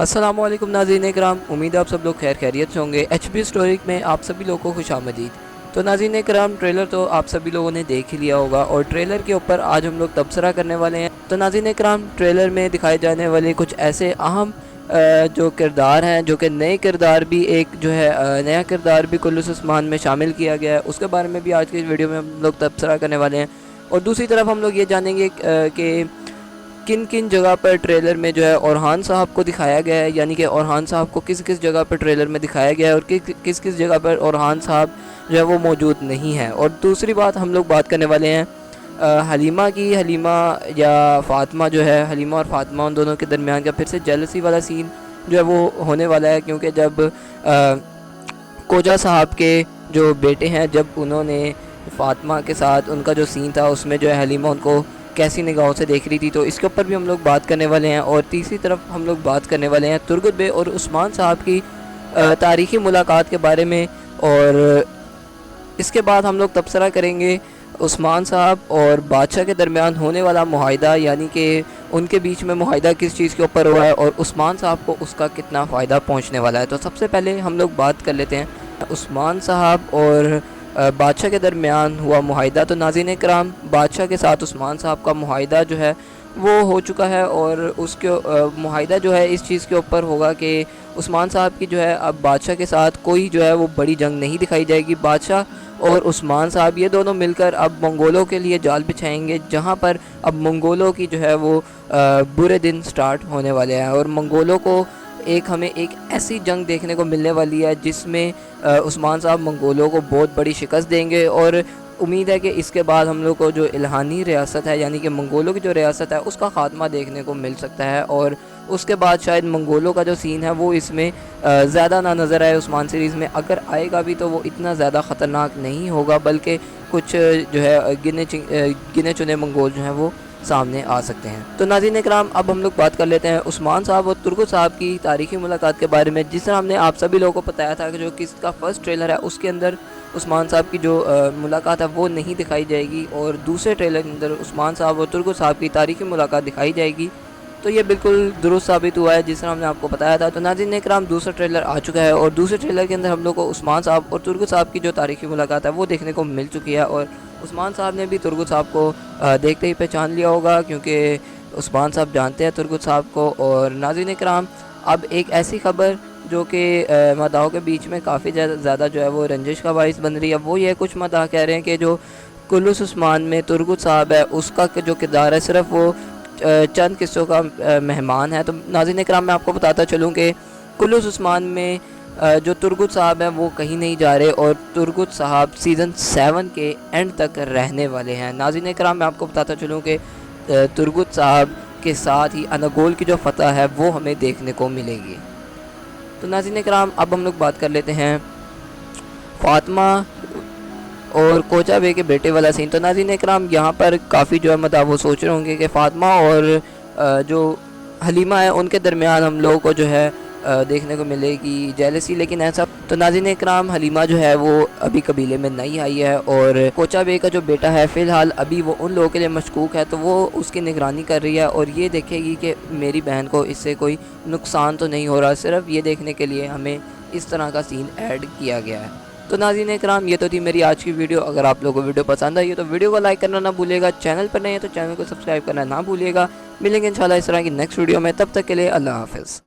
अस्सलाम वालेकुम नाज़रीन कराम, उम्मीद है आप सब लोग खैर खैरियत से होंगे। HB स्टोरी में आप सभी लोगों को खुशामदीद। तो नाज़रीन कराम, ट्रेलर तो आप सभी लोगों ने देख ही लिया होगा और ट्रेलर के ऊपर आज हम लोग तबसरा करने वाले हैं। तो नाज़रीन कराम, ट्रेलर में दिखाए जाने वाले कुछ ऐसे अहम जो किरदार हैं, जो कि नए किरदार भी एक जो है नया किरदार भी कुल्लूस उस्मान में शामिल किया गया है, उसके बारे में भी आज की इस वीडियो में हम लोग तबसरा करने वाले हैं। और दूसरी तरफ हम लोग ये जानेंगे कि किन किन जगह पर ट्रेलर में जो है ओरहान साहब को दिखाया गया है, यानी कि ओरहान साहब को किस किस जगह पर ट्रेलर में दिखाया गया है और किस किस जगह पर ओरहान साहब जो है वो मौजूद नहीं है। और दूसरी बात हम लोग बात करने वाले हैं हलीमा की। हलीमा या फ़ातिमा जो है, हलीमा और फ़ातिमा उन दोनों के दरमियान का फिर से जेलसी वाला सीन जो है वो होने वाला है, क्योंकि जब कोजा साहब के जो बेटे हैं, जब उन्होंने फ़ातिमा के साथ उनका जो सीन था उसमें जो है हलीमा उनको कैसी निगाहों से देख रही थी, तो इसके ऊपर भी हम लोग बात करने वाले हैं। और तीसरी तरफ हम लोग बात करने वाले हैं तुर्गुत बे और उस्मान साहब की तारीख़ी मुलाकात के बारे में। और इसके बाद हम लोग तबसरा करेंगे उस्मान साहब और बादशाह के दरमियान होने वाला मुआहिदा, यानी कि उनके बीच में मुआहिदा किस चीज़ के ऊपर हुआ है और उस्मान साहब को उसका कितना फ़ायदा पहुँचने वाला है। तो सबसे पहले हम लोग बात कर लेते हैं उस्मान साहब और बादशाह के दरमियान हुआ मुआहिदा। तो नाज़रीन कराम, बादशाह के साथ उस्मान साहब का मुआहिदा जो है वो हो चुका है और उसके मुआहिदा जो है इस चीज़ के ऊपर होगा कि उस्मान साहब की जो है अब बादशाह के साथ कोई जो है वो बड़ी जंग नहीं दिखाई जाएगी। बादशाह और उस्मान साहब ये दोनों मिलकर अब मंगोलों के लिए जाल बिछाएंगे, जहाँ पर अब मंगोलों की जो है वो बुरे दिन स्टार्ट होने वाले हैं और मंगोलों को हमें एक ऐसी जंग देखने को मिलने वाली है जिसमें उस्मान साहब मंगोलों को बहुत बड़ी शिकस्त देंगे। और उम्मीद है कि इसके बाद हम लोग को जो इल्हानी रियासत है, यानी कि मंगोलों की जो रियासत है, उसका ख़ात्मा देखने को मिल सकता है। और उसके बाद शायद मंगोलों का जो सीन है वो इसमें ज़्यादा ना नज़र आए। उस्मान सीरीज़ में अगर आएगा भी तो वो इतना ज़्यादा ख़तरनाक नहीं होगा, बल्कि कुछ जो है गिने चुने मंगोल जो हैं वो सामने आ सकते हैं। तो नाज़रीन कराम, अब हम लोग बात कर लेते हैं उस्मान साहब और तुर्गुत साहब की तारीख़ी मुलाकात के बारे में। जिस तरह हमने आप सभी लोगों को बताया था कि जो किसका फ़र्स्ट ट्रेलर है उसके अंदर उस्मान साहब की जो मुलाकात है वो नहीं दिखाई जाएगी और दूसरे ट्रेलर के अंदर उस्मान साहब और तुर्गुत साहब की तारीख़ी मुलाकात दिखाई जाएगी। तो ये बिल्कुल दुरुस्त साबित हुआ है जिस तरह हमने आपको बताया था। तो नाज़रीन कराम, दूसरा ट्रेलर आ चुका है और दूसरे ट्रेलर के अंदर हम लोग को उस्मान साहब और तुर्गुत साहब की जो तारीख़ी मुलाकात है वो देखने को मिल चुकी है। और उस्मान साहब ने भी तुर्गुत साहब को देखते ही पहचान लिया होगा, क्योंकि उस्मान साहब जानते हैं तुर्गुत साहब को। और नाज़रीन कराम, अब एक ऐसी खबर जो कि मदाहों के बीच में काफ़ी ज़्यादा जो है वो रंजिश का बाइस बन रही है, वो ये कुछ मदाह कह रहे हैं कि जो कुल्लूस उस्मान में तुर्गुत साहब है उसका जो किरदार है सिर्फ वो चंद किस्सों का मेहमान है। तो नाज़रीन कराम, मैं आपको बताता चलूँ कि कुल्लूस उस्मान में जो तुर्गुत साहब हैं वो कहीं नहीं जा रहे और तुर्गुत साहब सीज़न 7 के एंड तक रहने वाले हैं। नाज़रीन कराम, मैं आपको बताता चलूँ कि तुर्गुत साहब के साथ ही अनागोल की जो फ़तह है वो हमें देखने को मिलेगी। तो नाज़रीन कराम, अब हम लोग बात कर लेते हैं फ़ातिमा और कोचा बे के बेटे वाला सीन। तो नाज़रीन कराम, यहाँ पर काफ़ी जो है मतलब वो सोच रहे होंगे कि फ़ातिमा और जो हलीमा है उनके दरमियान हम लोगों को जो है देखने को मिलेगी जेलसी, लेकिन ऐसा तो नाज़रीन कराम, हलीमा जो है वो अभी कबीले में नहीं आई है और कोचा बे का जो बेटा है फ़िलहाल अभी वो उन लोगों के लिए मशकूक है, तो वो उसकी निगरानी कर रही है और ये देखेगी कि मेरी बहन को इससे कोई नुकसान तो नहीं हो रहा। सिर्फ ये देखने के लिए हमें इस तरह का सीन ऐड किया गया है। तो नाज़रीन कराम, ये तो थी मेरी आज की वीडियो। अगर आप लोगों को वीडियो पसंद आई है तो वीडियो को लाइक करना ना भूलिएगा, चैनल पर नहीं है तो चैनल को सब्सक्राइब करना ना भूलिएगा। मिलेंगे इंशाल्लाह इस तरह की नेक्स्ट वीडियो में, तब तक के लिए अल्लाह हाफ़िज़।